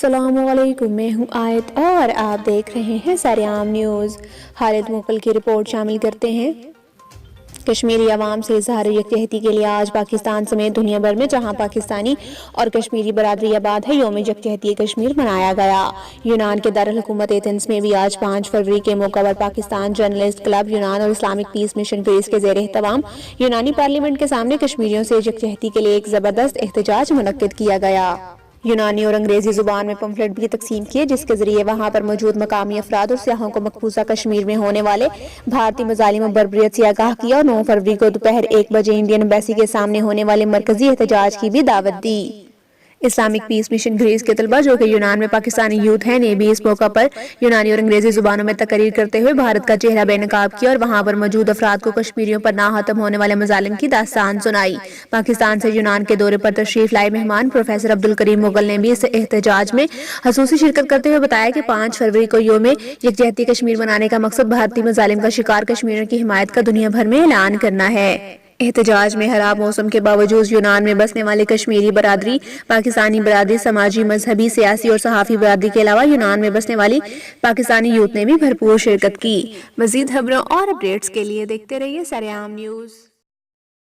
السلام علیکم، میں ہوں آیت اور آپ دیکھ رہے ہیں سریعام نیوز۔ خالد موکل کی رپورٹ شامل کرتے ہیں۔ کشمیری عوام سے اظہار یکجہتی کے لیے آج پاکستان سمیت دنیا بھر میں جہاں پاکستانی اور کشمیری برادری آباد ہے، یوم یکجہتی کشمیر منایا گیا۔ یونان کے دارالحکومت ایتھنز میں بھی آج 5 فروری کے موقع پر پاکستان جرنلسٹ کلب یونان اور اسلامک پیس مشن گریس کے زیر اہتمام یونانی پارلیمنٹ کے سامنے کشمیریوں سے یکجہتی کے لیے ایک زبردست احتجاج منعقد کیا گیا۔ یونانی اور انگریزی زبان میں پمفلٹ بھی تقسیم کیے، جس کے ذریعے وہاں پر موجود مقامی افراد اور سیاحوں کو مقبوضہ کشمیر میں ہونے والے بھارتی مظالم و بربریت سے آگاہ کیا اور 9 فروری کو دوپہر 1 بجے انڈین ایمبیسی کے سامنے ہونے والے مرکزی احتجاج کی بھی دعوت دی۔ اسلامک پیس مشن گریس کے طلبہ جو کہ یونان میں پاکستانی یوتھ ہیں نے بھی اس موقع پر یونانی اور انگریزی زبانوں میں تقریر کرتے ہوئے بھارت کا چہرہ بے نقاب کیا اور وہاں پر موجود افراد کو کشمیریوں پر ناختم ہونے والے مظالم کی داستان سنائی۔ پاکستان سے یونان کے دورے پر تشریف لائے مہمان پروفیسر عبدالکریم مغل نے بھی اس احتجاج میں خصوصی شرکت کرتے ہوئے بتایا کہ 5 فروری کو یوم یکجہتی کشمیر منانے کا مقصد بھارتی مظالم کا شکار کشمیریوں کی حمایت کا دنیا بھر میں اعلان کرنا ہے۔ احتجاج میں خراب موسم کے باوجود یونان میں بسنے والے کشمیری برادری، پاکستانی برادری، سماجی، مذہبی، سیاسی اور صحافی برادری کے علاوہ یونان میں بسنے والی پاکستانی یوتھ نے بھی بھرپور شرکت کی۔ مزید خبروں اور اپڈیٹس کے لیے دیکھتے رہیے سریعام نیوز۔